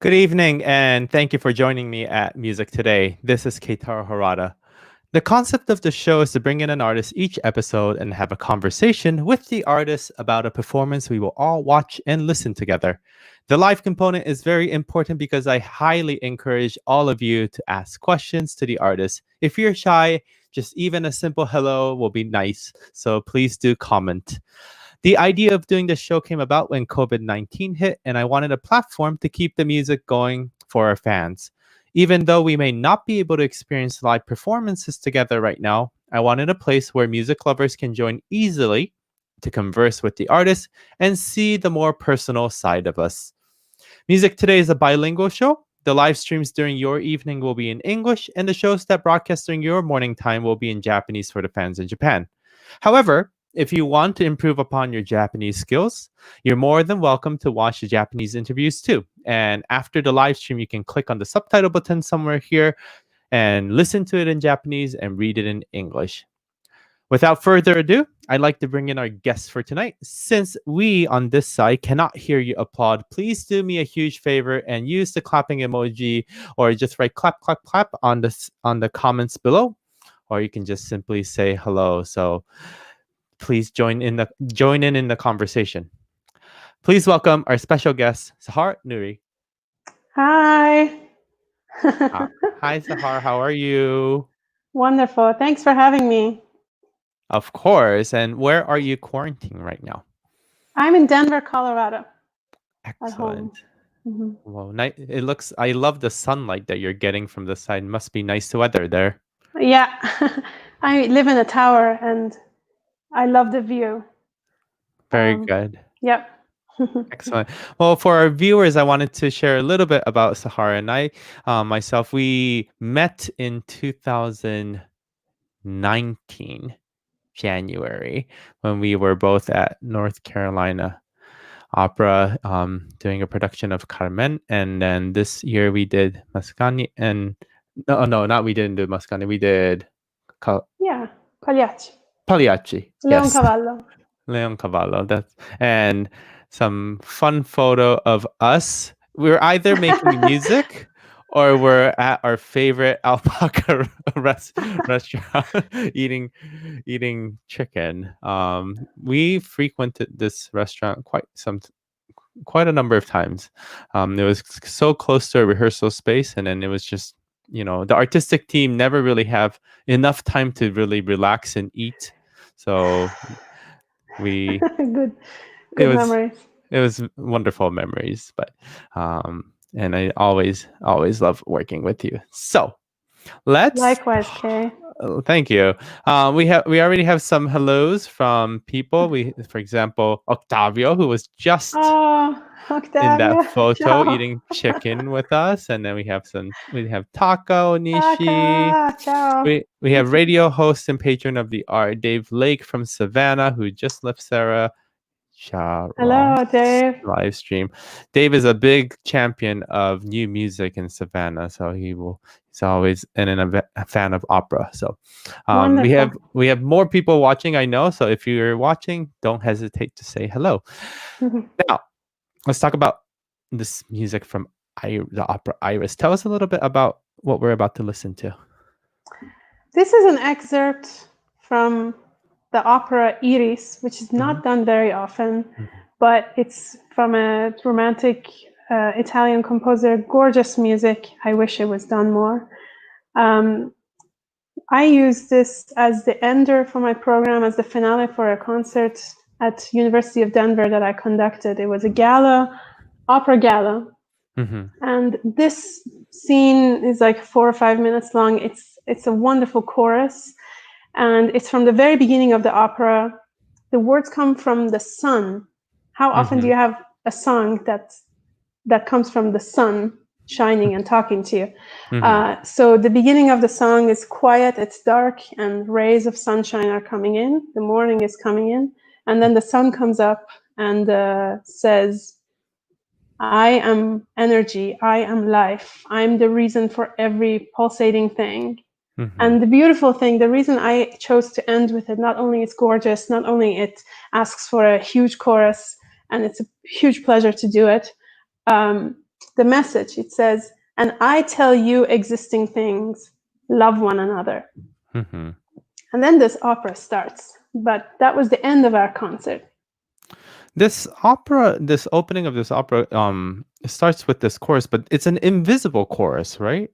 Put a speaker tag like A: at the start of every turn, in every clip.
A: Good evening, and thank you for joining me at Music Today. This is Keitaro Harada. The concept of the show is to bring in an artist each episode and have a conversation with the artist about a performance we will all watch and listen together. The live component is very important because I highly encourage all of you to ask questions to the artist. If you're shy, just even a simple hello will be nice, so please do comment. The idea of doing this show came about when COVID-19 hit, and I wanted a platform to keep the music going for our fans. Even though we may not be able to experience live performances together right now, I wanted a place where music lovers can join easily to converse with the artist and see the more personal side of us. Music Today is a bilingual show. The live streams during your evening will be in English, and the shows that broadcast during your morning time will be in Japanese for the fans in Japan. However, if you want to improve upon your Japanese skills, you're more than welcome to watch the Japanese interviews too. And after the live stream, you can click on the subtitle button somewhere here and listen to it in Japanese and read it in English. Without further ado, I'd like to bring in our guest for tonight. Since we on this side cannot hear you applaud, please do me a huge favor and use the clapping emoji, or just write clap, clap, clap on the comments below, or you can just simply say hello. So please join in the conversation. Please welcome our special guest, Sahar Nouri.
B: Hi.
A: Hi, Sahar. How are you?
B: Wonderful. Thanks for having me.
A: Of course. And where are you quarantining right now?
B: I'm in Denver, Colorado.
A: Excellent.
B: At home. Mm-hmm.
A: Well, I love the sunlight that you're getting from the side. Must be nice weather there.
B: Yeah. I live in a tower and I love the view.
A: Very good.
B: Yep.
A: Excellent. Well, for our viewers, I wanted to share a little bit about Sahara and I. Myself, we met in 2019, January, when we were both at North Carolina Opera doing a production of Carmen. And then this year we did Mascagni. And we didn't do Mascagni. We did...
B: Pagliacci.
A: Pagliacci.
B: Leoncavallo.
A: Leoncavallo. And some fun photo of us. We're either making music or we're at our favorite alpaca restaurant eating chicken. We frequented this restaurant quite a number of times. It was so close to a rehearsal space, and then it was just, the artistic team never really have enough time to really relax and eat. So we
B: good memories.
A: It was wonderful memories, but and I always love working with you. So
B: likewise, Kay.
A: Thank you. We already have some hellos from people. For example, Octavio, who was just in that photo eating chicken with us, and then we have Taco Nishi.
B: Ciao.
A: We have radio host and patron of the art, Dave Lake from Savannah, who just left Sarah
B: Hello, Dave.
A: Live stream. Dave is a big champion of new music in Savannah, so he's always a fan of opera. So we have more people watching, I know. So if you're watching, don't hesitate to say hello. Now, let's talk about this music from the opera Iris. Tell us a little bit about what we're about to listen to.
B: This is an excerpt from the opera Iris, which is not done very often, but it's from a romantic Italian composer. Gorgeous music. I wish it was done more. I used this as the ender for my program, as the finale for a concert at University of Denver that I conducted. It was a gala, opera gala. And this scene is like 4 or 5 minutes long. It's a wonderful chorus. And it's from the very beginning of the opera. The words come from the sun. How often do you have a song that comes from the sun shining and talking to you? So the beginning of the song is quiet, it's dark, and rays of sunshine are coming in. The morning is coming in. And then the sun comes up and says, I am energy, I am life, I'm the reason for every pulsating thing. And the beautiful thing, the reason I chose to end with it, not only it's gorgeous, not only it asks for a huge chorus, and it's a huge pleasure to do it, the message, it says, and I tell you existing things, love one another. And then this opera starts, but that was the end of our concert.
A: This opening of this opera starts with this chorus, but it's an invisible chorus, right?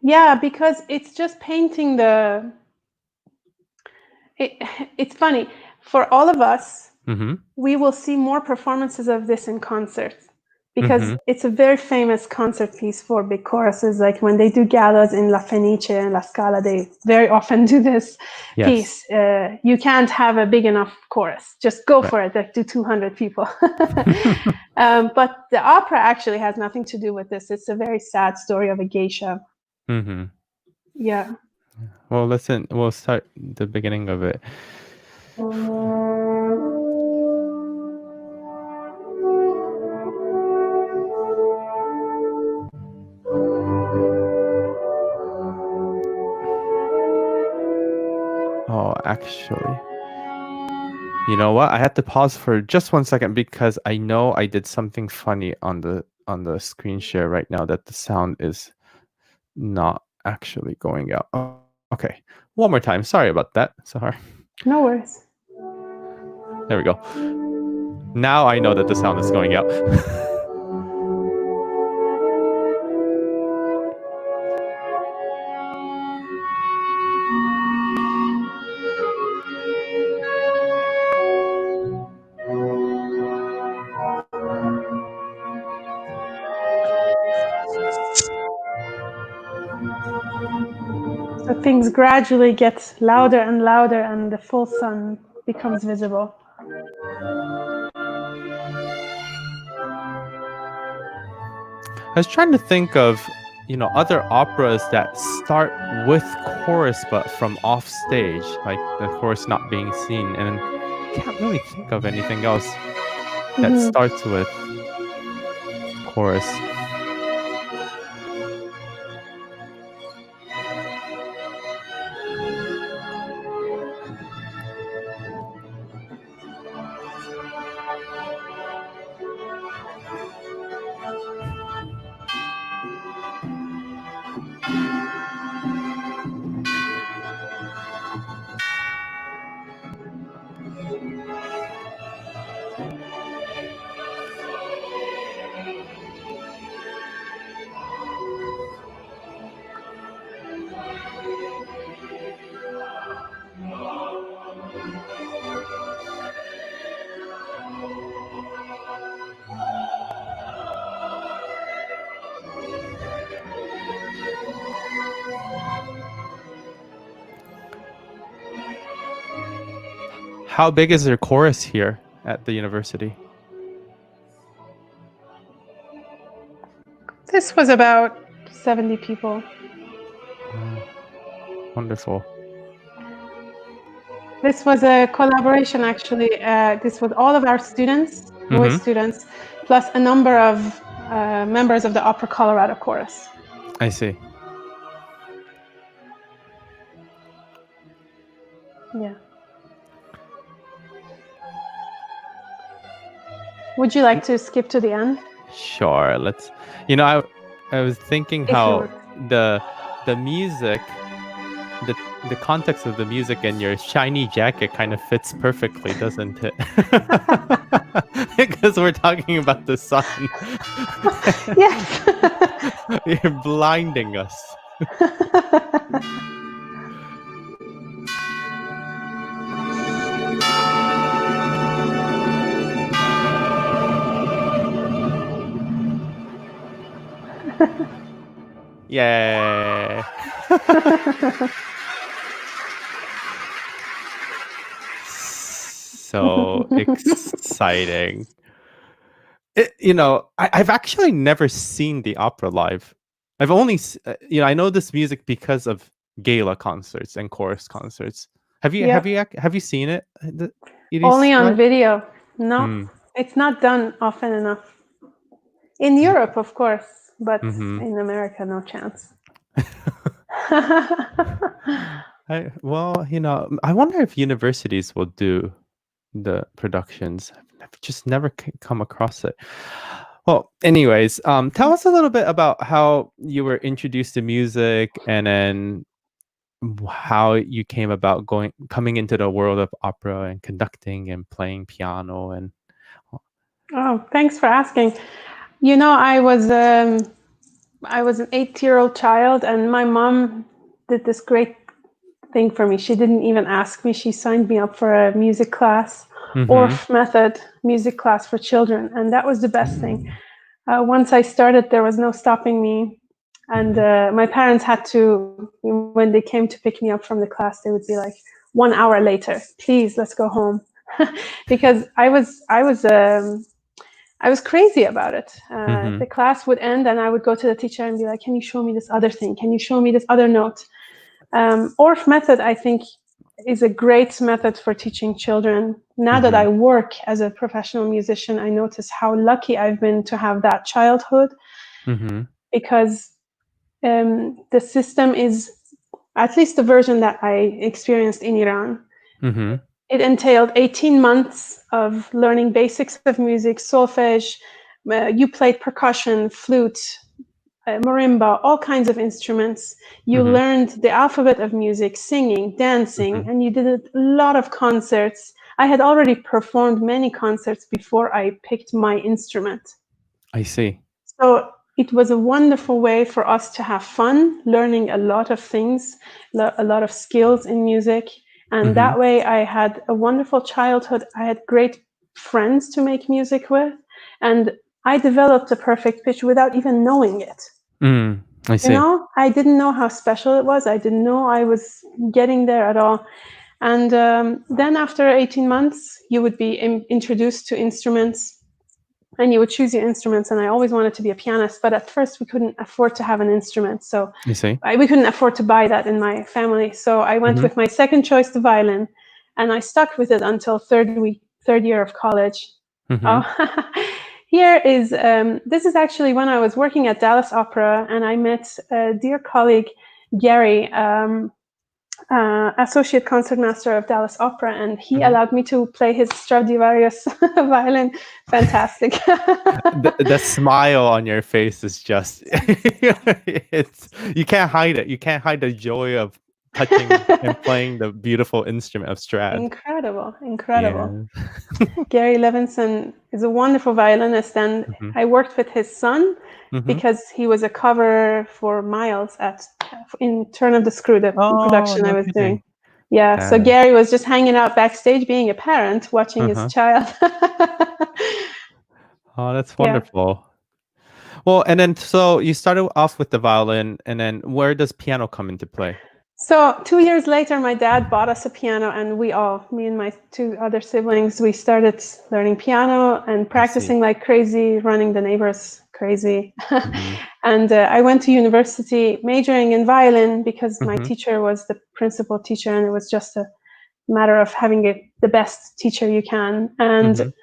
B: Yeah, because it's just painting it's funny. For all of us, we will see more performances of this in concerts because it's a very famous concert piece for big choruses. Like when they do galas in La Fenice and La Scala, they very often do this piece. You can't have a big enough chorus. Just go for it. Like do 200 people. But the opera actually has nothing to do with this. It's a very sad story of a geisha. Yeah.
A: Well, listen, we'll start the beginning of it. Oh, actually, you know what? I had to pause for just 1 second because I know I did something funny on the screen share right now that the sound is not actually going out. Oh, okay, one more time. Sorry about that, Sahar.
B: No worries.
A: There we go. Now I know that the sound is going out.
B: So things gradually get louder and louder, and the full sun becomes visible.
A: I was trying to think of, other operas that start with chorus but from off stage, like the chorus not being seen, and can't really think of anything else that starts with chorus. How big is their chorus here at the university?
B: This was about 70 people.
A: Wonderful.
B: This was a collaboration, actually. This was all of our students, voice students, plus a number of members of the Opera Colorado Chorus.
A: I see.
B: Yeah. Would you like to skip to the end?
A: Sure. Let's. I was thinking how the music, the context of the music and your shiny jacket kind of fits perfectly, doesn't it? Because we're talking about the sun.
B: Yes.
A: You're blinding us. Yay. So exciting. I've actually never seen the opera live. I've only, I know this music because of gala concerts and chorus concerts. Have you seen it?
B: Only on video. No, it's not done often enough. In Europe, of course, but in America, no chance.
A: I wonder if universities will do the productions. I've just never come across it. Well, anyways, tell us a little bit about how you were introduced to music, and then how you came about coming into the world of opera and conducting and playing piano. And
B: oh, thanks for asking. I was an 8-year-old child, and my mom did this great thing for me. She didn't even ask me. She signed me up for a music class, ORF method music class for children, and that was the best thing. Once I started, there was no stopping me. And my parents had to, when they came to pick me up from the class, they would be like, 1 hour later, please, let's go home. Because I was crazy about it. The class would end and I would go to the teacher and be like, can you show me this other thing? Can you show me this other note? ORF method, I think, is a great method for teaching children. Now that I work as a professional musician, I notice how lucky I've been to have that childhood, because the system is, at least the version that I experienced in Iran, it entailed 18 months of learning basics of music, solfege, you played percussion, flute, marimba, all kinds of instruments. You learned the alphabet of music, singing, dancing, and you did a lot of concerts. I had already performed many concerts before I picked my instrument.
A: I see.
B: So it was a wonderful way for us to have fun, learning a lot of things, a lot of skills in music. And that way I had a wonderful childhood. I had great friends to make music with. And I developed a perfect pitch without even knowing it.
A: I see.
B: I didn't know how special it was. I didn't know I was getting there at all. And then after 18 months, you would be introduced to instruments. And you would choose your instruments, and I always wanted to be a pianist, but at first we couldn't afford to have an instrument, so we couldn't afford to buy that in my family. So I went with my second choice, the violin, and I stuck with it until third year of college. Here is this is actually when I was working at Dallas Opera, and I met a dear colleague, Gary, associate concertmaster of Dallas Opera, and he allowed me to play his Stradivarius violin. Fantastic.
A: The smile on your face is just, you can't hide it. You can't hide the joy of touching and playing the beautiful instrument of Strad.
B: Incredible. Yeah. Gary Levinson is a wonderful violinist, and I worked with his son because he was a cover for Miles in Turn of the Screw, the production I was doing. Yeah, so Gary was just hanging out backstage, being a parent, watching his child.
A: Oh, that's wonderful. Yeah. Well, and then so you started off with the violin, and then where does piano come into play?
B: So 2 years later, my dad bought us a piano, and me and my 2 other siblings, we started learning piano and practicing like crazy, running the neighbors crazy. And I went to university majoring in violin because my teacher was the principal teacher, and it was just a matter of having the best teacher you can. And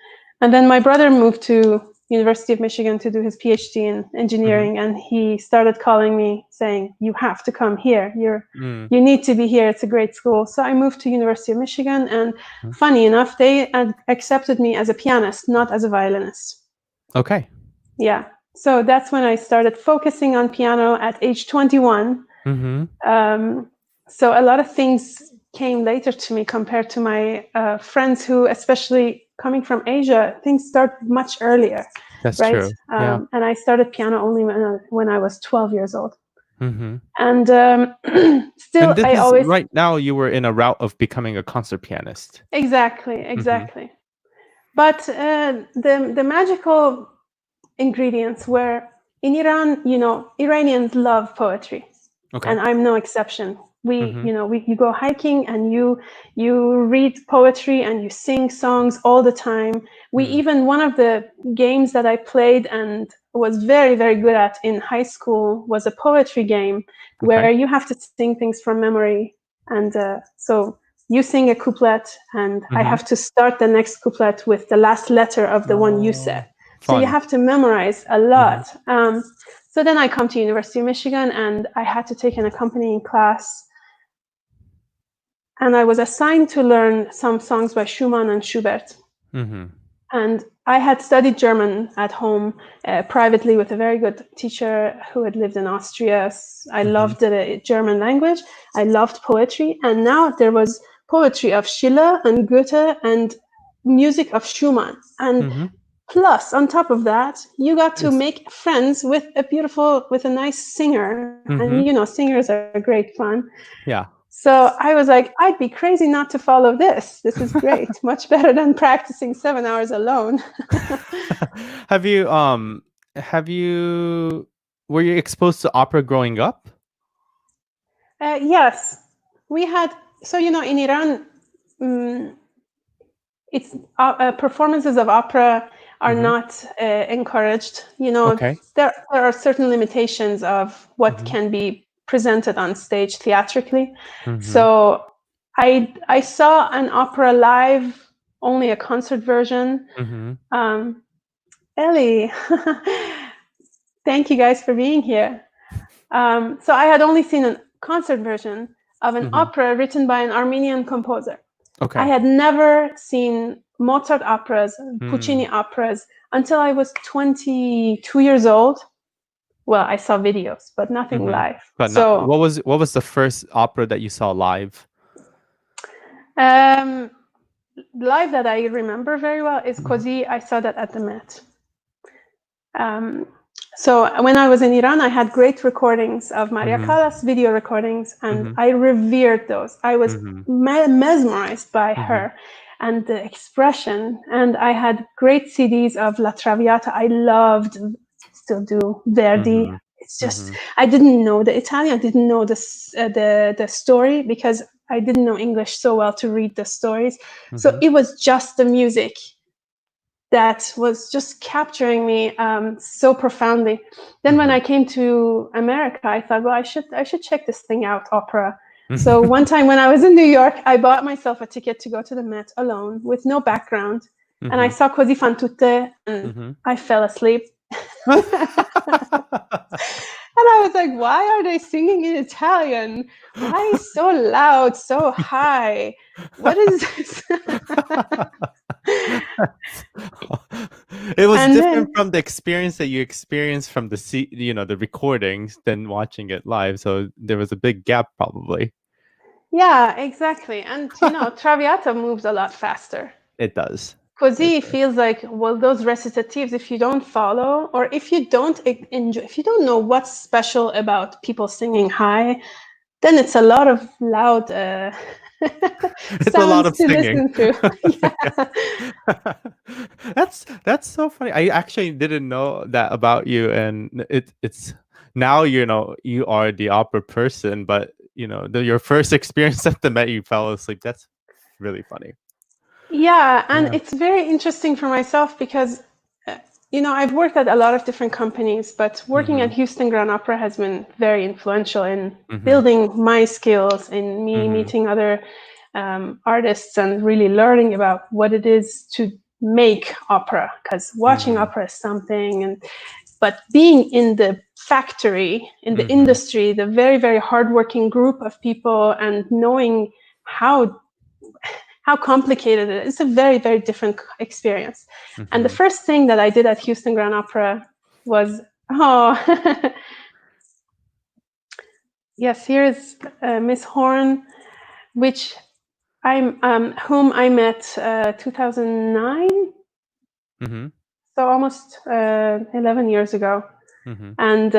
B: then my brother moved to University of Michigan to do his PhD in engineering, and he started calling me saying, you have to come here. You need to be here. It's a great school. So I moved to University of Michigan, and funny enough, they accepted me as a pianist, not as a violinist.
A: Okay.
B: Yeah. So that's when I started focusing on piano at age 21. so a lot of things came later to me compared to my friends who, especially coming from Asia, things start much earlier.
A: That's
B: right?
A: true. Yeah.
B: And I started piano only when I was 12 years old.
A: Mm-hmm.
B: And still,
A: And this
B: I
A: is
B: always
A: right now. You were in a route of becoming a concert pianist.
B: exactly. But the magical ingredients were in Iran. Iranians love poetry, and I'm no exception. You go hiking and you read poetry and you sing songs all the time. Even one of the games that I played and was very, very good at in high school was a poetry game where you have to sing things from memory. And so you sing a couplet and I have to start the next couplet with the last letter of the one you said. So you have to memorize a lot. So then I come to University of Michigan and I had to take an accompanying class. And I was assigned to learn some songs by Schumann and Schubert. And I had studied German at home privately with a very good teacher who had lived in Austria. I loved the German language. I loved poetry. And now there was poetry of Schiller and Goethe and music of Schumann. And plus, on top of that, you got to make friends with a nice singer. And, singers are great fun.
A: Yeah.
B: So I was like, I'd be crazy not to follow this. This is great. Much better than practicing 7 hours alone.
A: Were you exposed to opera growing up?
B: Yes. We had, in Iran, it's performances of opera are not encouraged. There are certain limitations of what can be presented on stage theatrically. So I saw an opera live, only a concert version. Ellie, thank you guys for being here. So I had only seen a concert version of an opera written by an Armenian composer. I had never seen Mozart operas, Puccini operas until I was 22 years old. Well, I saw videos, but nothing live.
A: But what was the first opera that you saw live?
B: Live that I remember very well is Così. I saw that at the Met. So when I was in Iran, I had great recordings of Maria Callas, video recordings, and I revered those. I was mesmerized by her and the expression. And I had great CDs of La Traviata. I loved, still do, Verdi. It's just, I didn't know the Italian, didn't know the story because I didn't know English so well to read the stories. So it was just the music that was just capturing me so profoundly. Then when I came to America, I thought, well, I should check this thing out, opera. So one time when I was in New York, I bought myself a ticket to go to the Met alone with no background. And I saw Così fan tutte and I fell asleep. And I was like, why are they singing in Italian? Why so loud, so high? What is this?
A: It was different from the experience that you experienced from the recordings than watching it live. So there was a big gap probably.
B: Yeah, exactly. And Traviata moves a lot faster.
A: It does.
B: Così feels like, well, those recitatives, if you don't follow or if you don't enjoy, if you don't know what's special about people singing high, then it's a lot of loud
A: it's a lot of
B: to
A: singing.
B: listen to.
A: That's so funny. I actually didn't know that about you, and it's now you are the opera person, but your first experience at the Met, you fell asleep. That's really funny.
B: Yeah, and it's very interesting for myself because I've worked at a lot of different companies, but working at Houston Grand Opera has been very influential in building my skills, in me meeting other artists and really learning about what it is to make opera. Because watching opera is something, but being in the factory, in the industry, the very, very hardworking group of people, and knowing how complicated it is, it's a very, very different experience. And the first thing that I did at Houston Grand Opera was, Yes, here is Miss Horn, which whom I met 2009, so almost 11 years ago. And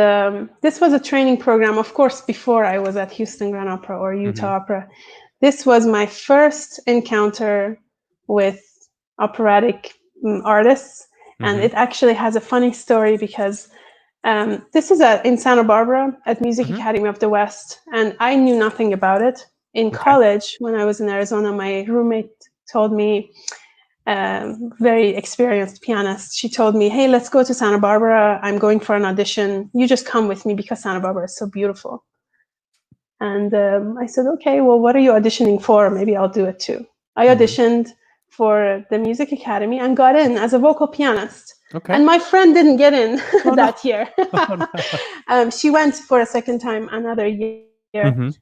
B: this was a training program, of course, before I was at Houston Grand Opera or Utah Opera. This was my first encounter with operatic artists, and it actually has a funny story because this is in Santa Barbara at Music Academy of the West, and I knew nothing about it. In college, when I was in Arizona, my roommate told me, very experienced pianist, she told me, hey, let's go to Santa Barbara. I'm going for an audition. You just come with me because Santa Barbara is so beautiful. And I said, okay, well, what are you auditioning for? Maybe I'll do it too. I auditioned for the Music Academy and got in as a vocal pianist. And my friend didn't get in that year. She went for a second time another year.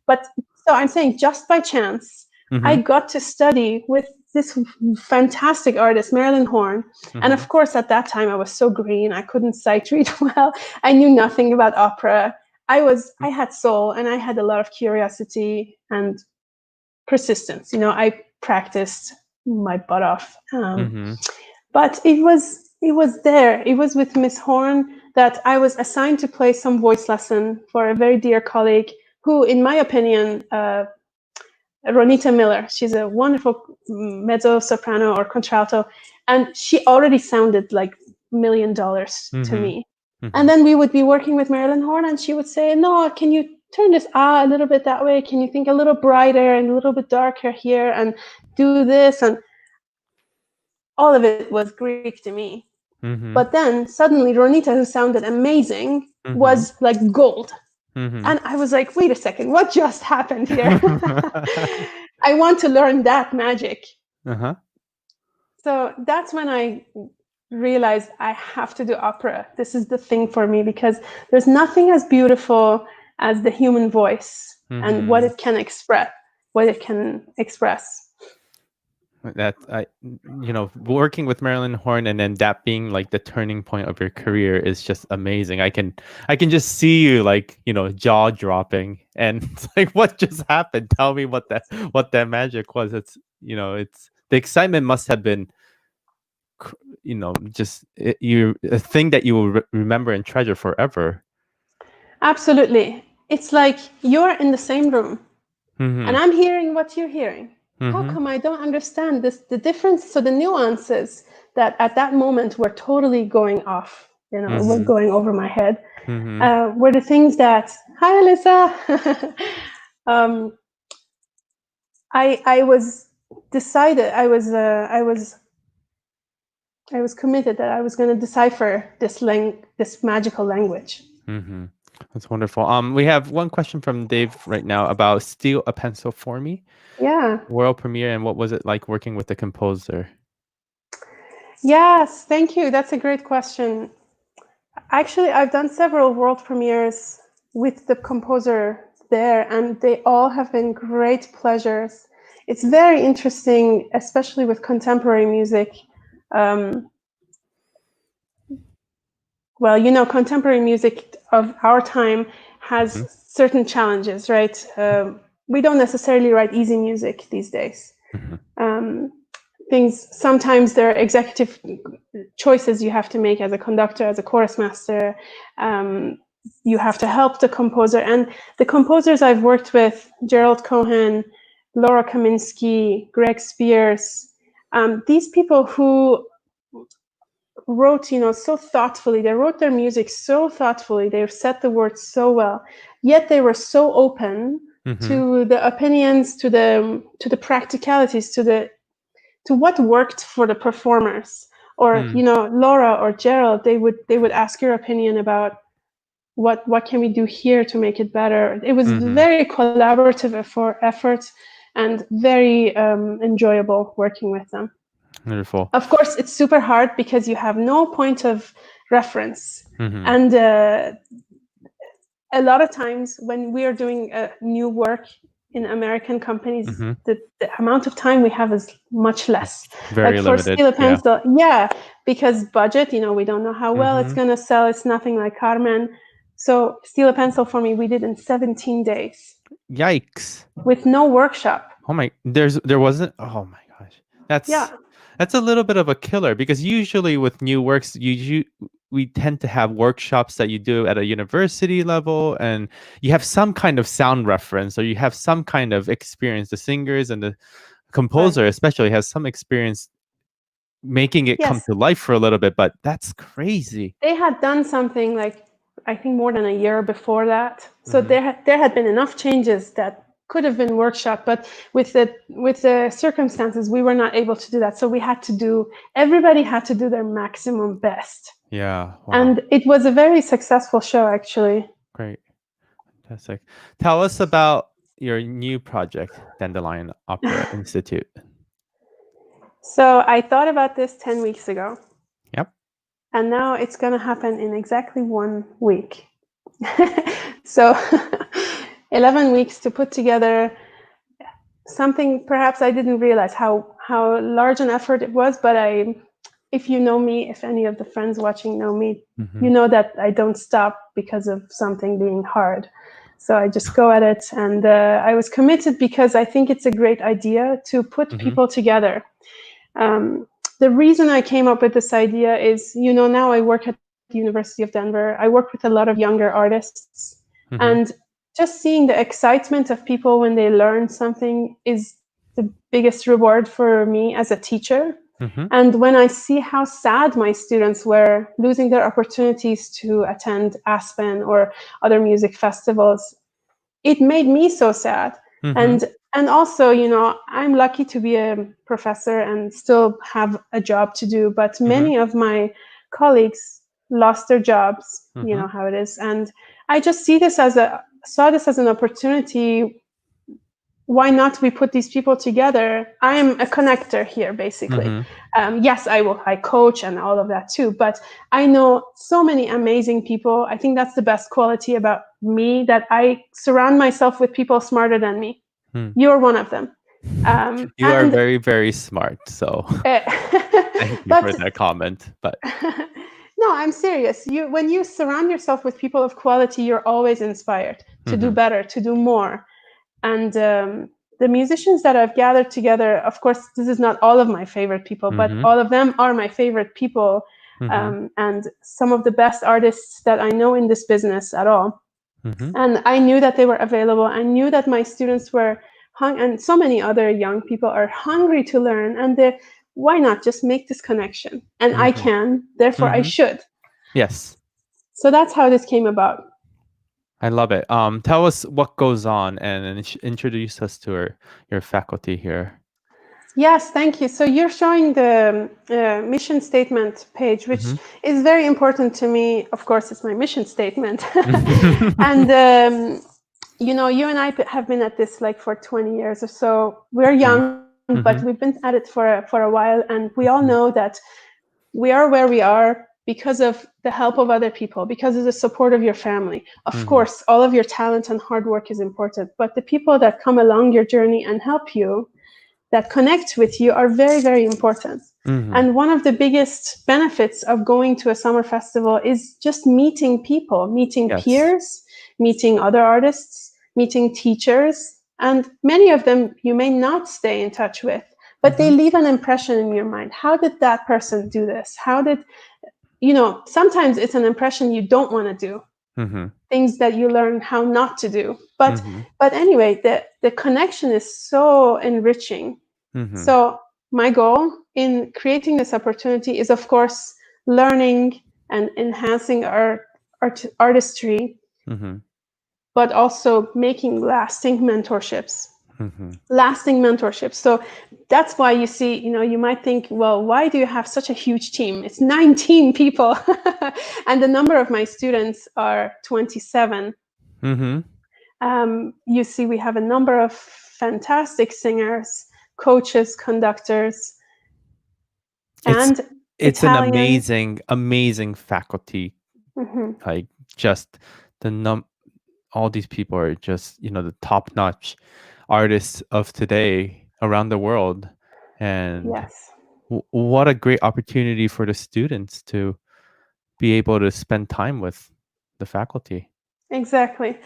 B: But so I'm saying just by chance, I got to study with this fantastic artist, Marilyn Horne. And of course, at that time, I was so green. I couldn't sight read well. I knew nothing about opera. I had soul, and I had a lot of curiosity and persistence. You know, I practiced my butt off. But it was there. It was with Miss Horne that I was assigned to play some voice lesson for a very dear colleague who, in my opinion, Ronita Miller. She's a wonderful mezzo soprano or contralto, and she already sounded like $1 million to me. And then we would be working with Marilyn Horne, and she would say, no, can you turn this a little bit that way? Can you think a little brighter and a little bit darker here and do this? And all of it was Greek to me. But then suddenly Ronita, who sounded amazing, was like gold. And I was like, wait a second, what just happened here? I want to learn that magic. So that's when I realized I have to do opera. This is the thing for me, because there's nothing as beautiful as the human voice and what it can express.
A: That working with Marilyn Horne and then that being like the turning point of your career is just amazing. I can just see you like, jaw dropping and it's like, what just happened? Tell me what that magic was. It's the excitement must have been just a thing that you will remember and treasure forever.
B: Absolutely. It's like you're in the same room and I'm hearing what you're hearing. How come I don't understand the difference? So the nuances that at that moment were totally going off, were going over my head, were the things that, hi, Alyssa. I was decided, I was committed that I was going to decipher this magical language.
A: That's wonderful. We have one question from Dave right now about Steal a Pencil for Me.
B: Yeah.
A: World premiere, and what was it like working with the composer?
B: Yes, thank you. That's a great question. Actually, I've done several world premieres with the composer there, and they all have been great pleasures. It's very interesting, especially with contemporary music. Well, contemporary music of our time has certain challenges, right? We don't necessarily write easy music these days. Sometimes there are executive choices you have to make as a conductor, as a chorus master. You have to help the composer. And the composers I've worked with, Gerald Cohen, Laura Kaminsky, Greg Spears, these people who wrote, so thoughtfully, they wrote their music so thoughtfully, they set the words so well, yet they were so open to the opinions, to the practicalities, to what worked for the performers. Or Laura or Gerald, they would ask your opinion about what can we do here to make it better. It was very collaborative effort and very enjoyable working with them.
A: Wonderful.
B: Of course, it's super hard because you have no point of reference. And a lot of times when we are doing new work in American companies, the amount of time we have is much less.
A: Very
B: like
A: limited.
B: For Steal a Pencil, because budget, we don't know how well it's going to sell. It's nothing like Carmen. So Steal a Pencil for Me, we did in 17 days.
A: Yikes.
B: With no workshop.
A: Oh my, there wasn't, oh my gosh. That's a little bit of a killer, because usually with new works, we tend to have workshops that you do at a university level, and you have some kind of sound reference, or you have some kind of experience. The singers and the composer especially has some experience making it come to life for a little bit, but that's crazy.
B: They had done something like, I think, more than a year before that. So there had been enough changes that could have been workshop, but with the circumstances, we were not able to do that. So everybody had to do their maximum best.
A: Yeah. Wow.
B: And it was a very successful show, actually.
A: Great. Fantastic. Tell us about your new project, Dandelion Opera Institute.
B: So I thought about this 10 weeks ago.
A: Yep.
B: And now it's going to happen in exactly 1 week. So 11 weeks to put together something perhaps I didn't realize how large an effort it was, but if you know me, if any of the friends watching know me, you know that I don't stop because of something being hard. So I just go at it, and I was committed because I think it's a great idea to put people together. The reason I came up with this idea is, now I work at the University of Denver. I work with a lot of younger artists, and just seeing the excitement of people when they learn something is the biggest reward for me as a teacher. And when I see how sad my students were losing their opportunities to attend Aspen or other music festivals, it made me so sad. And also, I'm lucky to be a professor and still have a job to do, but many of my colleagues lost their jobs. You know how it is. And I just saw this as an opportunity. Why not we put these people together? I am a connector here, basically. Yes, I coach and all of that too, but I know so many amazing people. I think that's the best quality about me, that I surround myself with people smarter than me. You're one of them.
A: You are very, very smart. So thank you for that comment. But
B: no, I'm serious. When you surround yourself with people of quality, you're always inspired to do better, to do more. And the musicians that I've gathered together, of course, this is not all of my favorite people, but all of them are my favorite people, and some of the best artists that I know in this business at all. And I knew that they were available. I knew that my students were and so many other young people are hungry to learn. And why not just make this connection? And I can, therefore I should.
A: Yes.
B: So that's how this came about.
A: I love it. Tell us what goes on, and introduce us to your faculty here.
B: Yes, thank you. So you're showing the mission statement page, which is very important to me. Of course, it's my mission statement. And, you and I have been at this like for 20 years or so. We're young, but we've been at it for a while. And we all know that we are where we are because of the help of other people, because of the support of your family. Of course, all of your talent and hard work is important, but the people that come along your journey and help you, that connect with you, are very, very important. And one of the biggest benefits of going to a summer festival is just meeting people, meeting peers, meeting other artists, meeting teachers. And many of them you may not stay in touch with, but they leave an impression in your mind. How did that person do this? Sometimes it's an impression you don't want to do. Things that you learn how not to do. But anyway, the connection is so enriching. So my goal in creating this opportunity is, of course, learning and enhancing our artistry, but also making lasting mentorships. Lasting mentorships. So that's why you see, you might think, well, why do you have such a huge team? It's 19 people. And the number of my students are 27. You see, we have a number of fantastic singers, coaches, conductors, and
A: it's an amazing faculty. Like, just all these people are just, the top-notch artists of today around the world. And what a great opportunity for the students to be able to spend time with the faculty.
B: Exactly.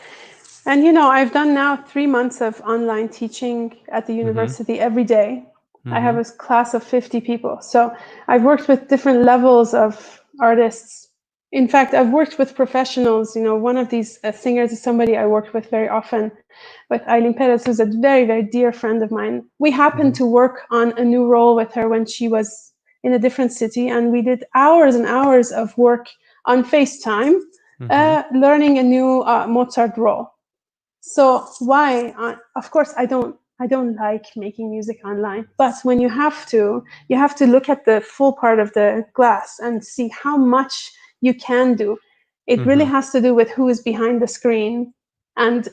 B: And you know, I've done now 3 months of online teaching at the university every day. I have a class of 50 people. So I've worked with different levels of artists. In fact, I've worked with professionals. You know, one of these singers is somebody I worked with very often, with Eileen Perez, who's a very, very dear friend of mine. We happened to work on a new role with her when she was in a different city, and we did hours and hours of work on FaceTime, learning a new Mozart role. So why? Of course, I don't like making music online, but when you have to look at the full part of the glass and see how much you can do. It really has to do with who is behind the screen, and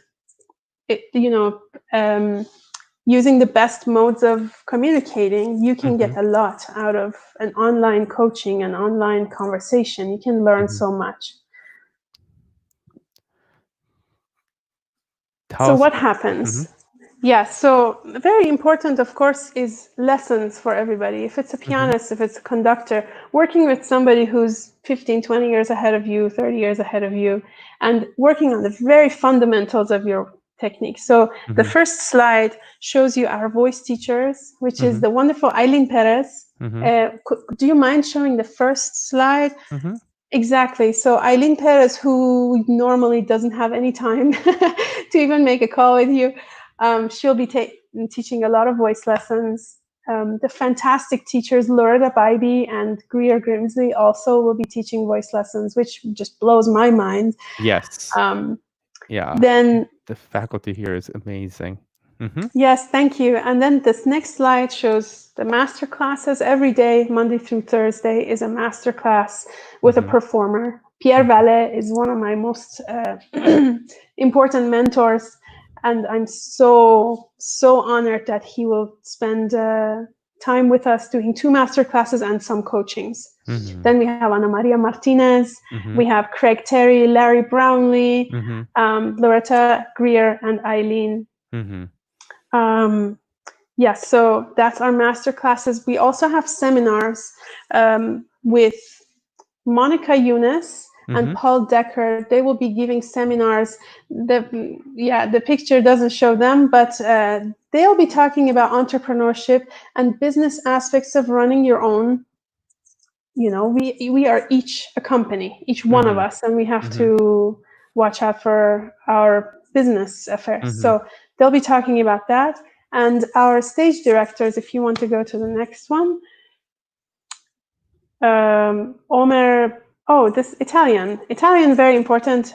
B: using the best modes of communicating, you can get a lot out of an online coaching and online conversation. You can learn so much. So what happens? Yeah, so very important, of course, is lessons for everybody. If it's a pianist, if it's a conductor, working with somebody who's 15, 20 years ahead of you, 30 years ahead of you, and working on the very fundamentals of your technique. So the first slide shows you our voice teachers, which is the wonderful Eileen Perez. Do you mind showing the first slide? Exactly. So Eileen Perez, who normally doesn't have any time to even make a call with you, she'll be teaching a lot of voice lessons. The fantastic teachers Loretta Bybee and Greer Grimsley also will be teaching voice lessons, which just blows my mind.
A: Yes. Yeah.
B: Then
A: the faculty here is amazing.
B: Yes, thank you. And then this next slide shows the master classes. Every day, Monday through Thursday, is a master class with a performer. Pierre Vallet is one of my most important mentors, and I'm so honored that he will spend time with us doing 2 master classes and some coachings. Then we have Ana Maria Martinez, we have Craig Terry, Larry Brownlee, Loretta Greer, and Eileen. Yes, so that's our master classes. We also have seminars with Monica Yunus and Paul Decker. They will be giving seminars. The picture doesn't show them, but they'll be talking about entrepreneurship and business aspects of running your own. You know, we are each a company, each one of us, and we have to watch out for our business affairs. So they'll be talking about that. And our stage directors, if you want to go to the next one, Omer, this Italian, very important.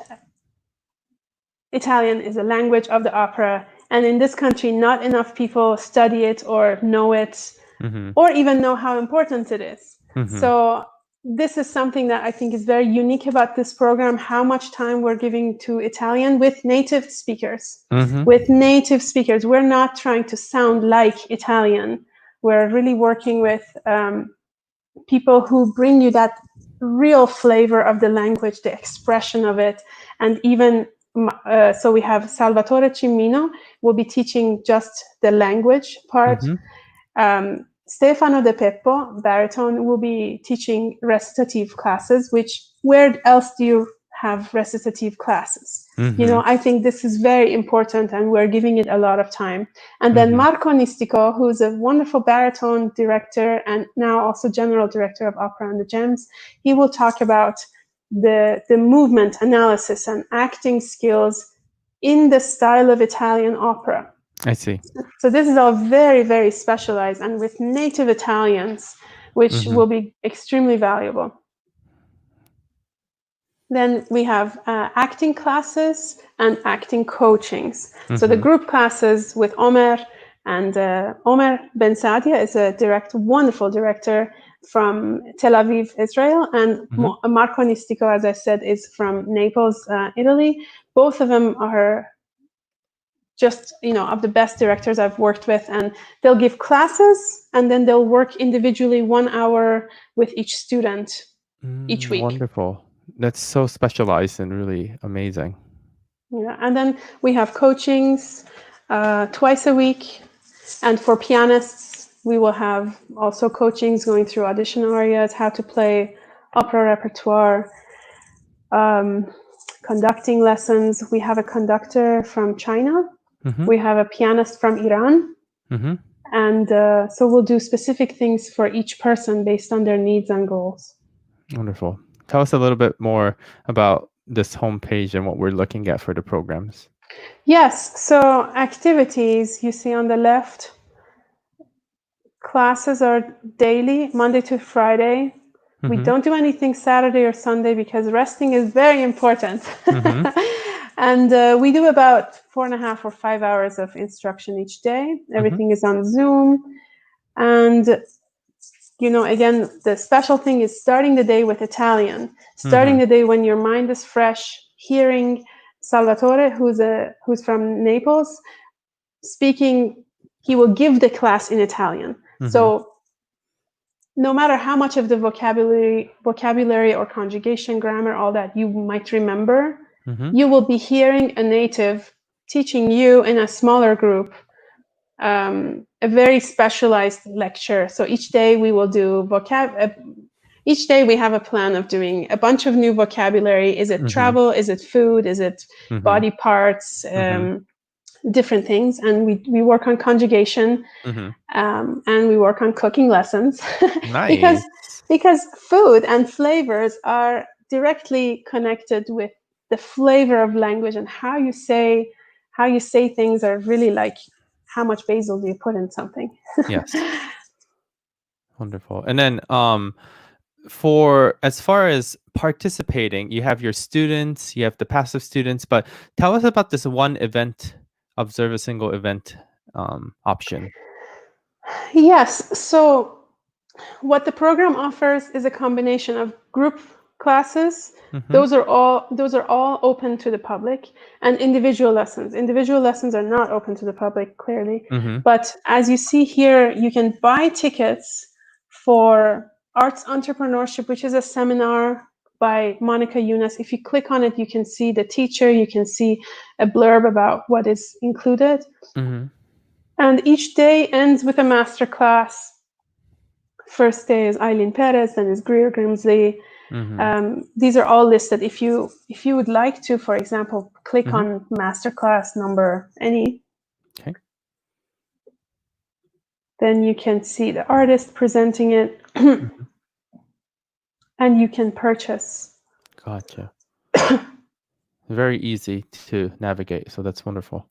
B: Italian is a language of the opera, and in this country, not enough people study it or know it, or even know how important it is. So this is something that I think is very unique about this program, how much time we're giving to Italian with native speakers. We're not trying to sound like Italian. We're really working with people who bring you that real flavor of the language, the expression of it, and even so we have Salvatore Cimino will be teaching just the language part. Stefano De Peppo, baritone, will be teaching recitative classes, which where else do you have recitative classes? You know, I think this is very important and we're giving it a lot of time. And then Marco Nistico, who's a wonderful baritone director and now also general director of Opera and the Gems, he will talk about the movement analysis and acting skills in the style of Italian opera.
A: I see.
B: So this is all very, very specialized and with native Italians, which will be extremely valuable. Then we have acting classes and acting coachings. So the group classes with Omer, and Omer Ben Sadia is a wonderful director from Tel Aviv, Israel, and Marco Nistico, as I said, is from Naples, Italy. Both of them are just, of the best directors I've worked with, and they'll give classes and then they'll work individually 1 hour with each student each week.
A: Wonderful. That's so specialized and really amazing.
B: Yeah, and then we have coachings twice a week, and for pianists we will have also coachings going through audition arias, how to play opera repertoire, conducting lessons. We have a conductor from China. We have a pianist from Iran. And so we'll do specific things for each person based on their needs and goals.
A: Wonderful. Tell us a little bit more about this homepage and what we're looking at for the programs.
B: Yes, so activities you see on the left. Classes are daily, Monday to Friday. We don't do anything Saturday or Sunday because resting is very important. And we do about 4.5 or 5 hours of instruction each day. Everything is on Zoom. And, you know, again, the special thing is starting the day with Italian. Starting the day when your mind is fresh, hearing Salvatore, who's from Naples, speaking, he will give the class in Italian. So no matter how much of the vocabulary or conjugation, grammar, all that you might remember, you will be hearing a native teaching you in a smaller group a very specialized lecture. So each day we will do each day we have a plan of doing a bunch of new vocabulary. Is it travel? Is it food? Is it body parts? Different things, and we work on conjugation, and we work on cooking lessons.
A: Nice.
B: because food and flavors are directly connected with the flavor of language, and how you say things are really like how much basil do you put in something.
A: Yes. Wonderful. And then for as far as participating, you have your students, you have the passive students, but tell us about this one event, observe a single event option.
B: Yes. So what the program offers is a combination of group classes. Those are all open to the public, and individual lessons. Individual lessons are not open to the public, clearly. But as you see here, you can buy tickets for Arts Entrepreneurship, which is a seminar by Monica Yunus. If you click on it, you can see the teacher, you can see a blurb about what is included. And each day ends with a master class. First day is Eileen Perez, then is Greer Grimsley. These are all listed. If you would like to, for example, click on masterclass number any.
A: Okay.
B: Then you can see the artist presenting it, and you can purchase.
A: Gotcha. Very easy to navigate, so that's wonderful.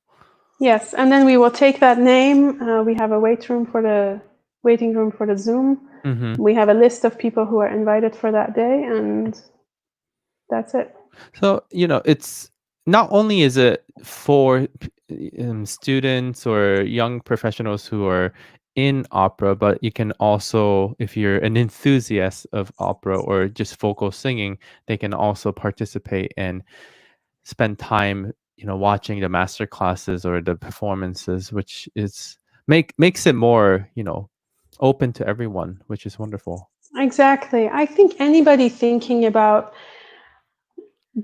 B: Yes, and then we will take that name. We have a waiting room for the Zoom. We have a list of people who are invited for that day, and that's it.
A: So, it's not only is it for students or young professionals who are in opera, but you can also, if you're an enthusiast of opera or just vocal singing, they can also participate and spend time, watching the master classes or the performances, which is makes it more, open to everyone, which is wonderful.
B: Exactly. I think anybody thinking about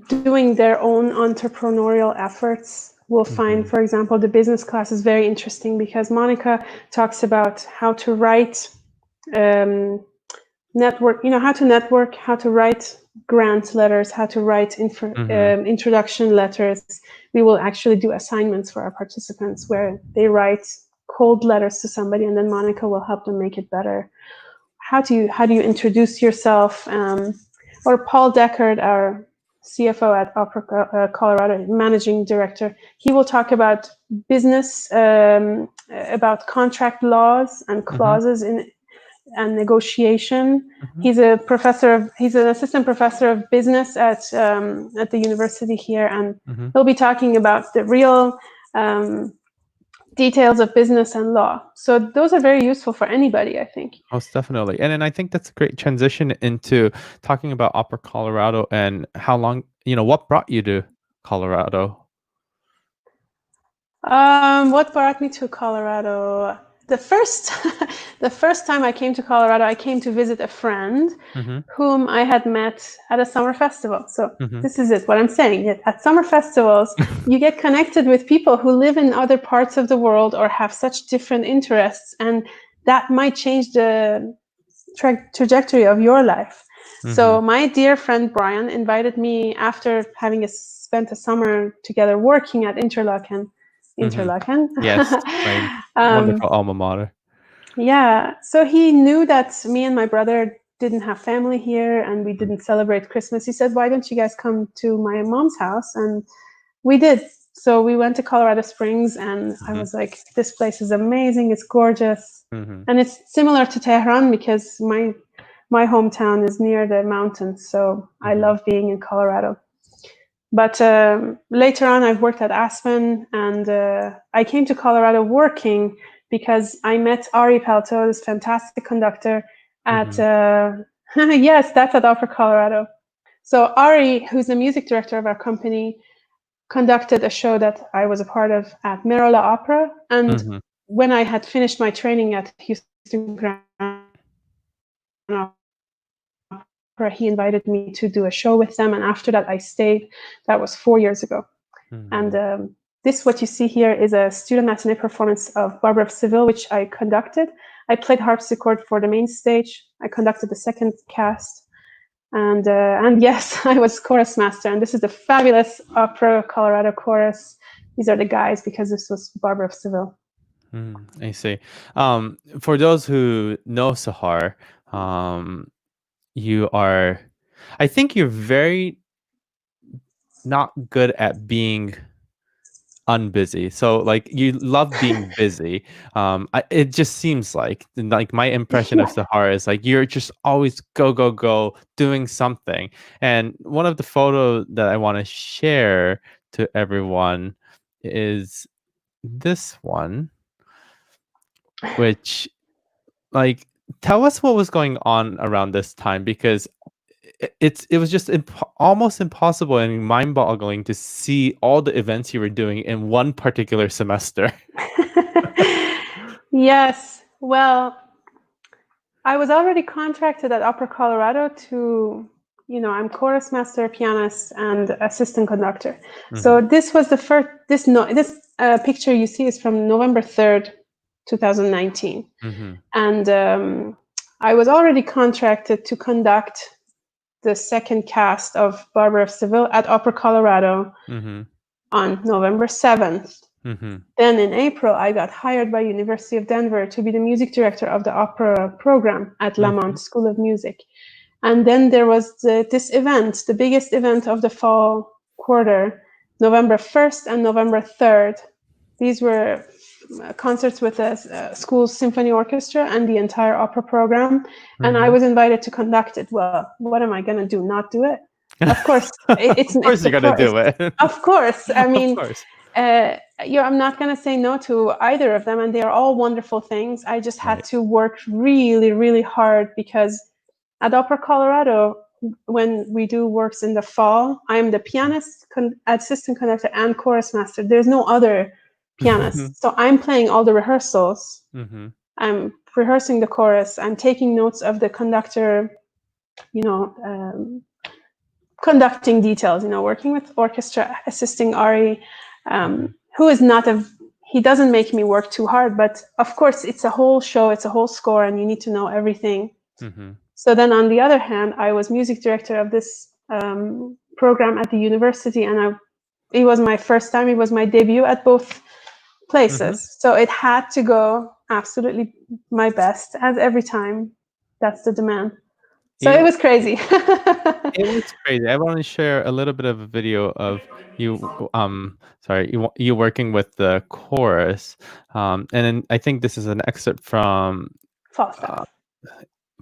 B: doing their own entrepreneurial efforts will find, for example, the business class is very interesting because Monica talks about how to write network, how to write grant letters, how to write introduction letters. We will actually do assignments for our participants where they write cold letters to somebody, and then Monica will help them make it better. How do you introduce yourself? Or Paul Deckard, our CFO at Opera Colorado, managing director, he will talk about business, about contract laws and clauses and negotiation. He's an assistant professor of business at the university here, and he'll be talking about the real details of business and law. So those are very useful for anybody, I think.
A: Most definitely. And I think that's a great transition into talking about Opera Colorado and how long, what brought you to Colorado?
B: What brought me to Colorado? The first time I came to Colorado, I came to visit a friend whom I had met at a summer festival. So this is it, what I'm saying. At summer festivals, you get connected with people who live in other parts of the world or have such different interests, and that might change the trajectory of your life. So my dear friend Brian invited me, after having a spent a summer together working at Interlaken.
A: Yes, my wonderful alma mater.
B: Yeah, so he knew that me and my brother didn't have family here and we didn't celebrate Christmas. He said, why don't you guys come to my mom's house? And we did. So we went to Colorado Springs and I was like, this place is amazing. It's gorgeous. And it's similar to Tehran because my hometown is near the mountains. So I love being in Colorado. But later on, I've worked at Aspen and I came to Colorado working because I met Ari Pelto, this fantastic conductor at, yes, that's at Upper Colorado. So Ari, who's the music director of our company, conducted a show that I was a part of at Merola Opera. And when I had finished my training at Houston Grand Opera, he invited me to do a show with them. And after that, I stayed. That was 4 years ago. And this, what you see here, is a student matinee performance of Barber of Seville, which I conducted. I played harpsichord for the main stage. I conducted the second cast. And yes, I was chorus master. And this is the fabulous Opera Colorado chorus. These are the guys because this was Barber of Seville.
A: I see. For those who know Sahar, I think you're very not good at being unbusy. So like you love being busy. It just seems like my impression of Sahar is like you're just always go doing something. And one of the photos that I want to share to everyone is this one, which like tell us what was going on around this time, because it was just almost impossible and mind-boggling to see all the events you were doing in one particular semester.
B: Yes, well, I was already contracted at Upper Colorado to, I'm chorus master, pianist, and assistant conductor. So this was the first. This picture you see is from November 3rd, 2019, and I was already contracted to conduct the second cast of Barber of Seville at Upper Colorado on November 7th. Then in April, I got hired by University of Denver to be the music director of the opera program at Lamont School of Music. And then there was this event, the biggest event of the fall quarter, November 1st and November 3rd. These were concerts with the school's symphony orchestra and the entire opera program. And I was invited to conduct it. Well, what am I going to do? Not do it? Of course. Of
A: course you're going to do it.
B: Of course. I mean, I'm not going to say no to either of them. And they are all wonderful things. I just had to work really, really hard because at Opera Colorado, when we do works in the fall, I'm the pianist, assistant conductor, and chorus master. There's no other pianist. So I'm playing all the rehearsals. I'm rehearsing the chorus. I'm taking notes of the conductor, conducting details, working with orchestra, assisting Ari, who is he doesn't make me work too hard, but of course it's a whole show, it's a whole score, and you need to know everything. So then on the other hand, I was music director of this program at the university, and it was my first time, it was my debut at both places. So it had to go absolutely my best, as every time. That's the demand. So it was crazy.
A: It was crazy. I want to share a little bit of a video of you you working with the chorus, and then I think this is an excerpt from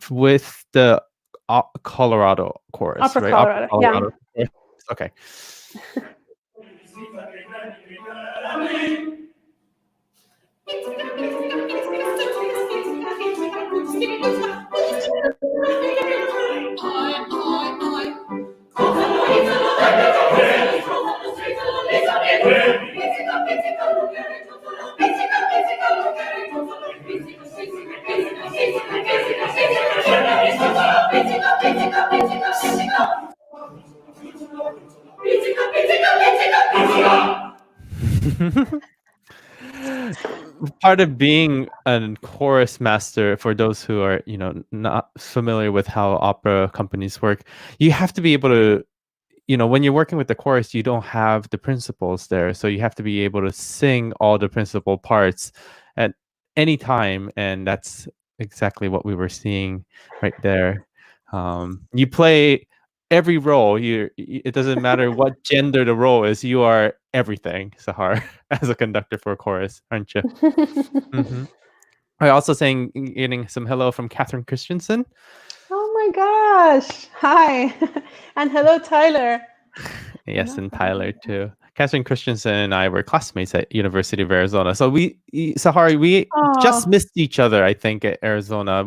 A: with the Colorado chorus,
B: Upper
A: right?
B: Colorado,
A: Colorado.
B: yeah.
A: Okay. Part of being a chorus master, for those who are not familiar with how opera companies work, you have to be able to when you're working with the chorus, you don't have the principals there, so you have to be able to sing all the principal parts at any time, and that's exactly what we were seeing right there. You play every role. It doesn't matter what gender the role is. You are everything, Sahar, as a conductor for a chorus, aren't you? Mm-hmm. I also getting some hello from Catherine Christensen.
B: Oh my gosh! Hi, and hello, Tyler.
A: Yes, and Tyler too. Catherine Christensen and I were classmates at University of Arizona. So we just missed each other, I think, at Arizona.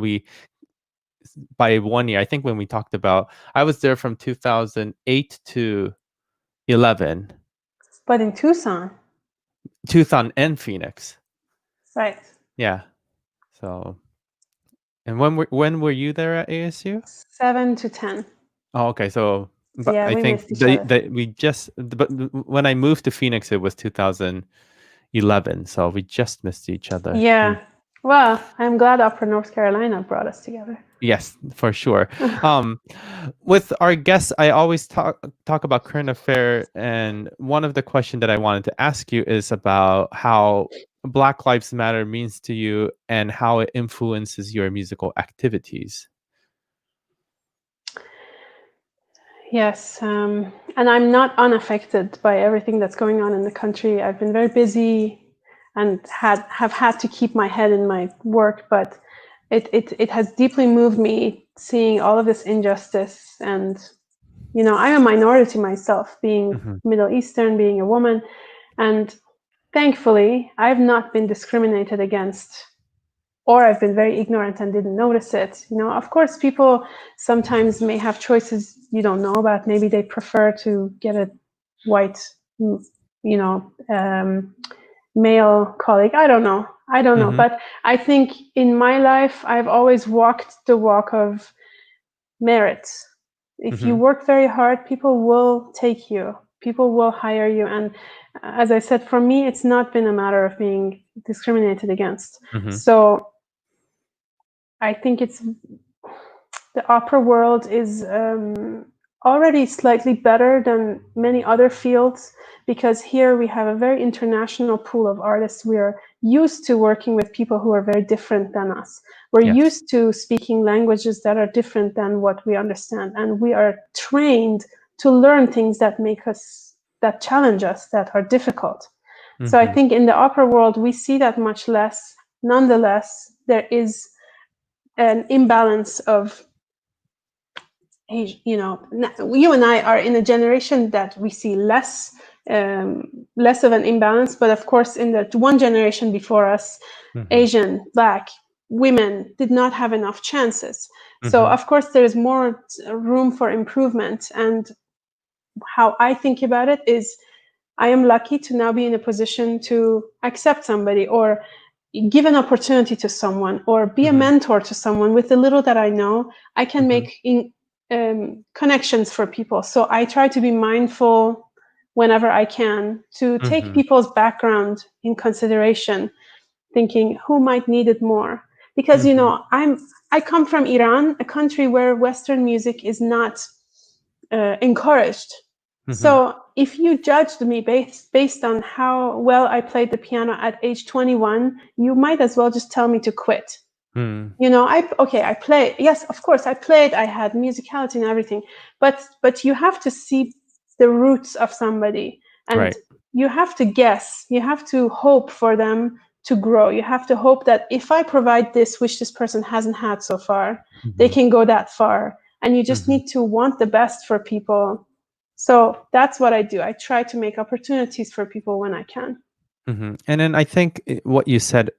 A: By 1 year, I think when we talked about, I was there from 2008 to 11.
B: But in Tucson
A: and Phoenix.
B: Right.
A: Yeah. So, and when were you there at ASU?
B: 7 to 10.
A: Oh, okay. So, but
B: yeah,
A: I
B: we
A: think
B: missed each other.
A: but when I moved to Phoenix, it was 2011. So we just missed each other.
B: Yeah. Well, I'm glad Upper North Carolina brought us together.
A: Yes, for sure. With our guests, I always talk about current affair, and one of the questions that I wanted to ask you is about how Black Lives Matter means to you and how it influences your musical activities.
B: Yes, and I'm not unaffected by everything that's going on in the country. I've been very busy and have had to keep my head in my work, but it has deeply moved me seeing all of this injustice. And I'm a minority myself, being Middle Eastern, being a woman, and thankfully I've not been discriminated against, or I've been very ignorant and didn't notice it. Of course, people sometimes may have choices you don't know about. Maybe they prefer to get a white, male colleague. I don't know. But I think in my life, I've always walked the walk of merit. If you work very hard, people will take you. People will hire you. And as I said, for me, it's not been a matter of being discriminated against. So I think the opera world is already slightly better than many other fields, because here we have a very international pool of artists. We are used to working with people who are very different than us. We're used to speaking languages that are different than what we understand, and we are trained to learn things that challenge us, that are difficult. So I think in the opera world we see that much less. Nonetheless, there is an imbalance of age. You and I are in a generation that we see less of an imbalance, but of course in the one generation before us, Asian, Black women did not have enough chances. So of course there is more room for improvement. And how I think about it is, I am lucky to now be in a position to accept somebody, or give an opportunity to someone, or be a mentor to someone. With the little that I know, I can make connections for people. So I try to be mindful whenever I can to take people's background in consideration, thinking who might need it more. Because I come from Iran, a country where Western music is not encouraged. So if you judged me based on how well I played the piano at age 21, you might as well just tell me to quit. I play. Yes, of course, I played. I had musicality and everything, but you have to see the roots of somebody, and you have to guess. You have to hope for them to grow. You have to hope that if I provide this, which this person hasn't had so far, they can go that far. And you just need to want the best for people. So that's what I do. I try to make opportunities for people when I can.
A: And then I think what you said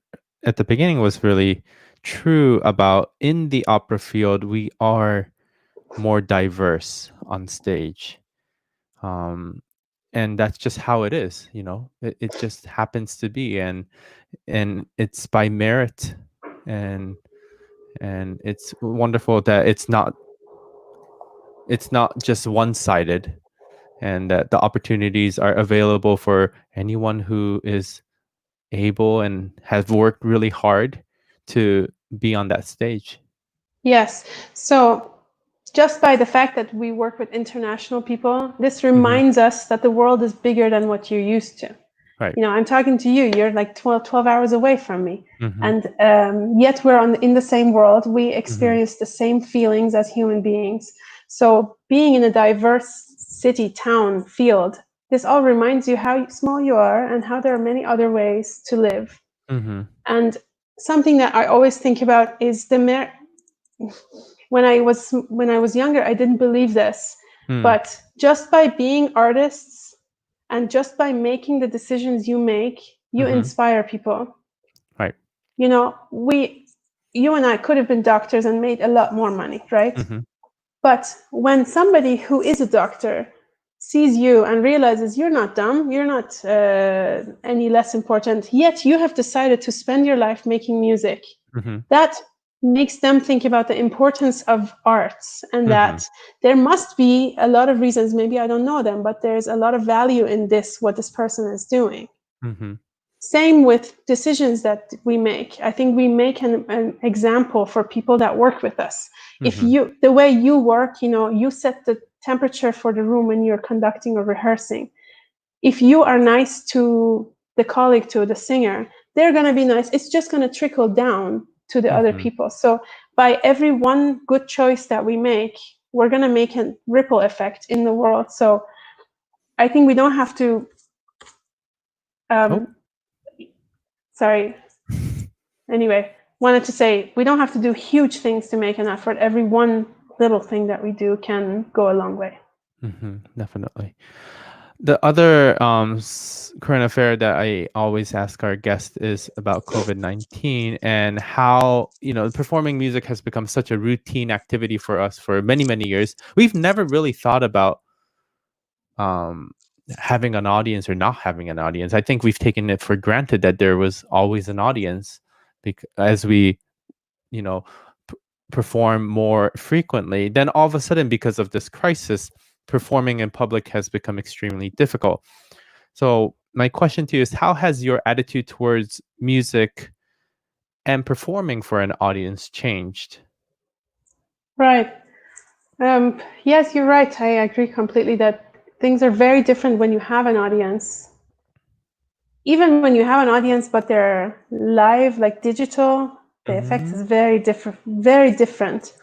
A: at the beginning was really true about, in the opera field, we are more diverse on stage. And that's just how it is, it just happens to be, and it's by merit, and it's wonderful that it's not just one-sided, and that the opportunities are available for anyone who is able and has worked really hard to be on that stage.
B: Yes. So just by the fact that we work with international people, this reminds us that the world is bigger than what you're used to.
A: Right.
B: You know, I'm talking to you, you're like 12 hours away from me. And yet we're in the same world. We experience the same feelings as human beings. So being in a diverse city, town, field, this all reminds you how small you are and how there are many other ways to live. And something that I always think about is when I was younger, I didn't believe this, but just by being artists and just by making the decisions you make, you inspire people.
A: Right.
B: You know, you and I could have been doctors and made a lot more money, right? But when somebody who is a doctor sees you and realizes you're not dumb, you're not any less important, yet you have decided to spend your life making music, that makes them think about the importance of arts, and that there must be a lot of reasons, maybe I don't know them, but there's a lot of value in what this person is doing. Same with decisions that we make. I think we make an example for people that work with us. If the way you work, you know, you set the temperature for the room when you're conducting or rehearsing. If you are nice to the colleague, to the singer, they're going to be nice. It's just going to trickle down to the other people. So by every one good choice that we make, we're going to make a ripple effect in the world. So I think we don't have to sorry. Anyway, wanted to say we don't have to do huge things to make an effort. Every one little thing that we do can go a long way.
A: Definitely. The other current affair that I always ask our guests is about COVID-19 and how, you know, performing music has become such a routine activity for us for many, many years. We've never really thought about having an audience or not having an audience. I think we've taken it for granted that there was always an audience as we, you know, perform more frequently. Then all of a sudden, because of this crisis, performing in public has become extremely difficult. So my question to you is, how has your attitude towards music and performing for an audience changed?
B: Right. Yes, you're right. I agree completely that things are very different when you have an audience. Even when you have an audience, but they're live, like digital, the effect is very different. Very different.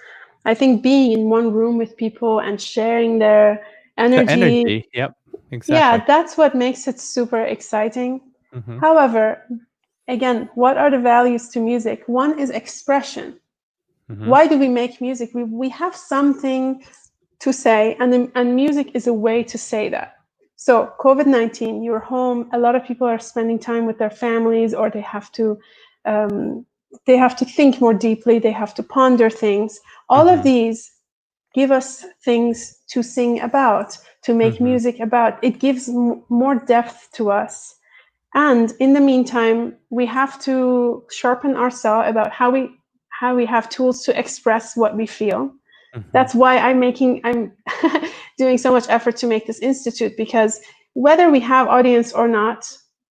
B: I think being in one room with people and sharing their energy.
A: The energy, yep, exactly.
B: Yeah, that's what makes it super exciting. However, again, what are the values to music? One is expression. Why do we make music? We have something to say, and music is a way to say that. So COVID-19, you're home. A lot of people are spending time with their families, or they have to think more deeply. They have to ponder things. All of these give us things to sing about, to make music about. It gives more depth to us. And in the meantime, we have to sharpen our saw about how we have tools to express what we feel. That's why I'm doing so much effort to make this institute, because whether we have audience or not,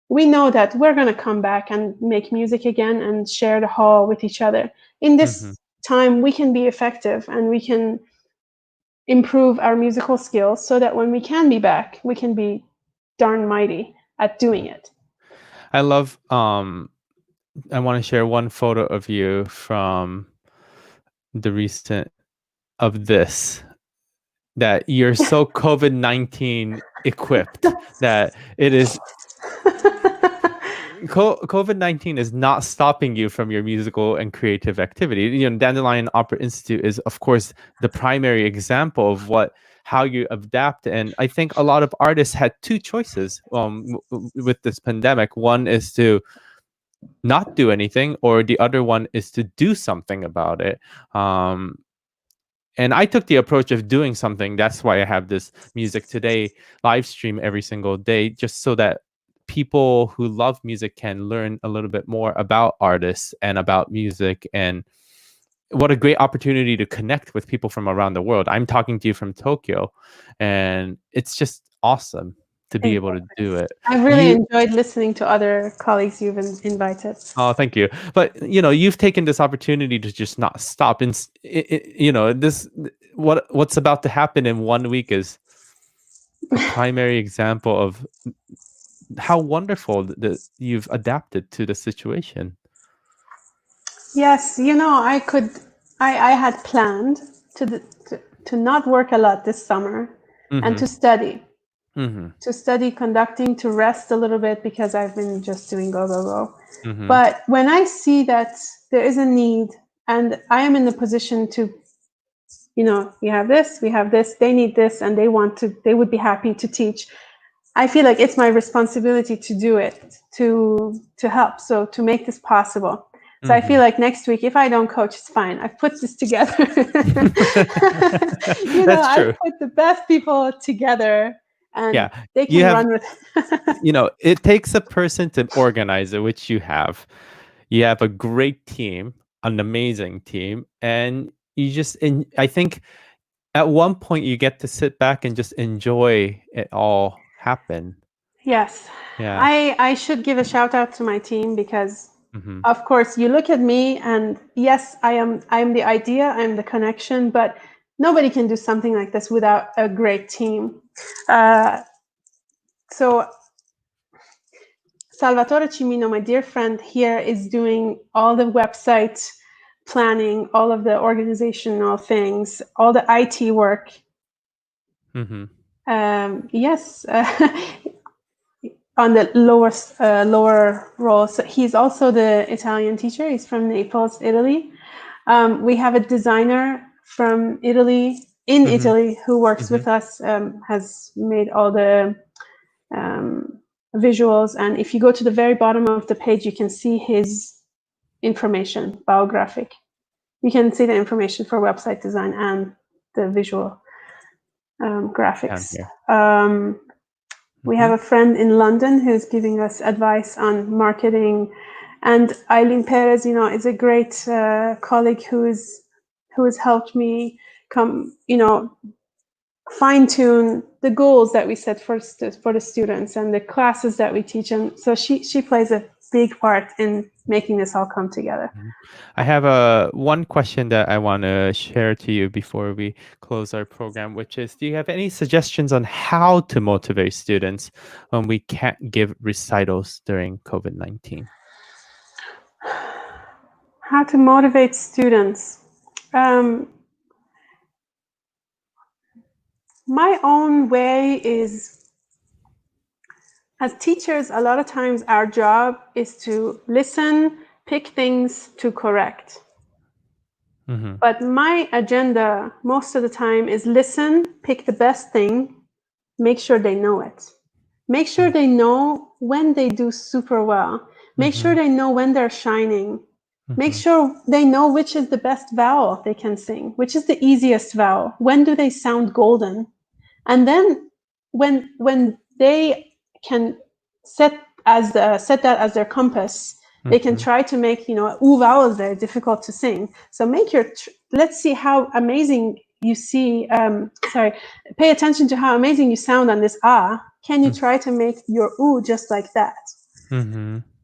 B: we know that we're going to come back and make music again and share the hall with each other. In this time, we can be effective and we can improve our musical skills so that when we can be back, we can be darn mighty at doing it.
A: I love, I want to share one photo of you from the recent of this, that you're so COVID-19 equipped that it is COVID-19 is not stopping you from your musical and creative activity. You know, Dandelion Opera Institute is, of course, the primary example of how you adapt. And I think a lot of artists had two choices with this pandemic. One is to not do anything, or the other one is to do something about it. And I took the approach of doing something. That's why I have this Music Today live stream every single day, just so that people who love music can learn a little bit more about artists and about music. And what a great opportunity to connect with people from around the world. I'm talking to you from Tokyo, and it's just awesome to be able to do it.
B: I've really enjoyed listening to other colleagues you've invited.
A: Oh, thank you. But you've taken this opportunity to just not stop, and this what's about to happen in 1 week is a primary example of how wonderful that you've adapted to the situation.
B: Yes, I had planned to not work a lot this summer and to study. To study conducting, to rest a little bit because I've been just doing go. But when I see that there is a need and I am in the position to, we have this, they need this, and they would be happy to teach. I feel like it's my responsibility to do it, to help, so to make this possible. So I feel like next week, if I don't coach, it's fine. I've put this together.
A: That's true.
B: I've put the best people together. And they can run with
A: it takes a person to organize it, which you have. You have a great team, an amazing team, and I think at one point you get to sit back and just enjoy it all happen.
B: Yes.
A: Yeah.
B: I should give a shout out to my team because of course you look at me and yes, I'm the idea, I'm the connection, but nobody can do something like this without a great team. So Salvatore Cimino, my dear friend here, is doing all the website planning, all of the organizational things, all the IT work. Yes, on the lower role. So he's also the Italian teacher. He's from Naples, Italy. We have a designer from Italy, Italy, who works with us, has made all the visuals. And if you go to the very bottom of the page, you can see his information, biographic. You can see the information for website design and the visual graphics. We have a friend in London who's giving us advice on marketing, and Eileen Perez, is a great colleague who has helped me fine-tune the goals that we set for the students and the classes that we teach, and so she plays a big part in making this all come together.
A: I have one question that I want to share to you before we close our program, which is, do you have any suggestions on how to motivate students when we can't give recitals during COVID-19?
B: How to motivate students? My own way is, as teachers, a lot of times our job is to listen, pick things to correct. But my agenda most of the time is listen, pick the best thing, make sure they know it. Make sure they know when they do super well. Make sure they know when they're shining. Make sure they know which is the best vowel they can sing, which is the easiest vowel. When do they sound golden? And then when they can set that as their compass, they can try to make, oo vowel is very difficult to sing. So let's see how amazing you see, pay attention to how amazing you sound on this ah. Can you try to make your oo just like that?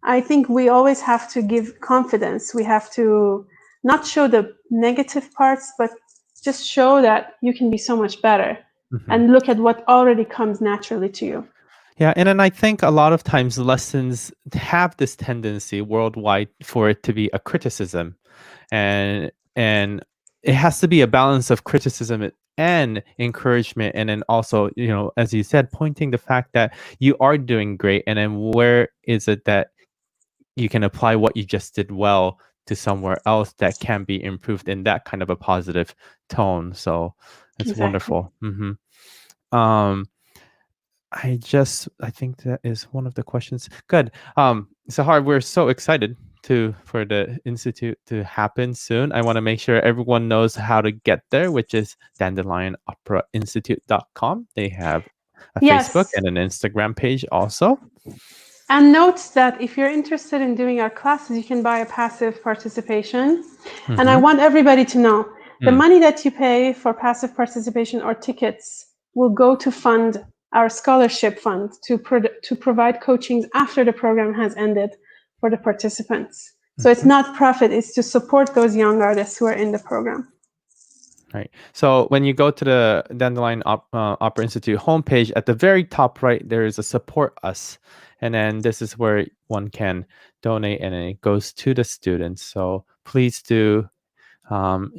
B: I think we always have to give confidence. We have to not show the negative parts, but just show that you can be so much better and look at what already comes naturally to you.
A: Yeah, and then I think a lot of times lessons have this tendency worldwide for it to be a criticism, and it has to be a balance of criticism and encouragement, and then also, as you said, pointing the fact that you are doing great, and then where is it that you can apply what you just did well to somewhere else that can be improved in that kind of a positive tone. So it's wonderful. I think that is one of the questions. Good. Sahar, we're so excited for the Institute to happen soon. I want to make sure everyone knows how to get there, which is dandelionoperainstitute.com. They have a Facebook and an Instagram page also.
B: And note that if you're interested in doing our classes, you can buy a passive participation. And I want everybody to know the money that you pay for passive participation or tickets will go to fund our scholarship fund to provide coachings after the program has ended for the participants. So it's not profit, it's to support those young artists who are in the program.
A: Right. So when you go to the Dandelion Opera Institute homepage, at the very top right, there is a support us. And then this is where one can donate, and it goes to the students. So please do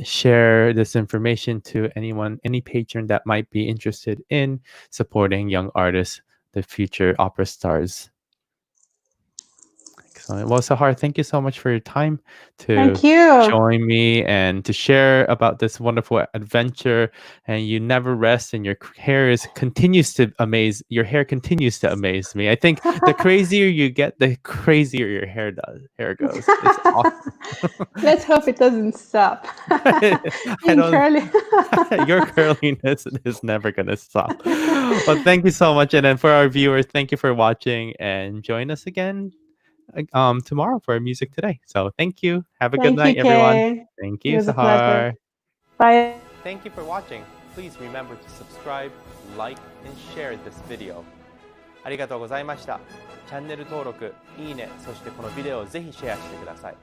A: share this information to anyone, any patron that might be interested in supporting young artists, the future opera stars. Excellent. Well, Sahar, thank you so much for your time to
B: Thank you.
A: join me and to share about this wonderful adventure. And you never rest, and your hair continues to amaze. Your hair continues to amaze me. I think the crazier you get, the crazier your hair goes. It's awesome.
B: Let's hope it doesn't stop. Curly.
A: Your curliness is never gonna stop. Well, thank you so much, and then for our viewers, thank you for watching, and join us again tomorrow for Music Today. So thank you. Have a good night, everyone. Thank you,
B: It was a
A: Sahar.
B: pleasure. Bye.
A: Thank you for watching. Please remember to subscribe, like, and share this video. ありがとうございました。チャンネル登録、いいね、そしてこのビデオをぜひシェアしてください。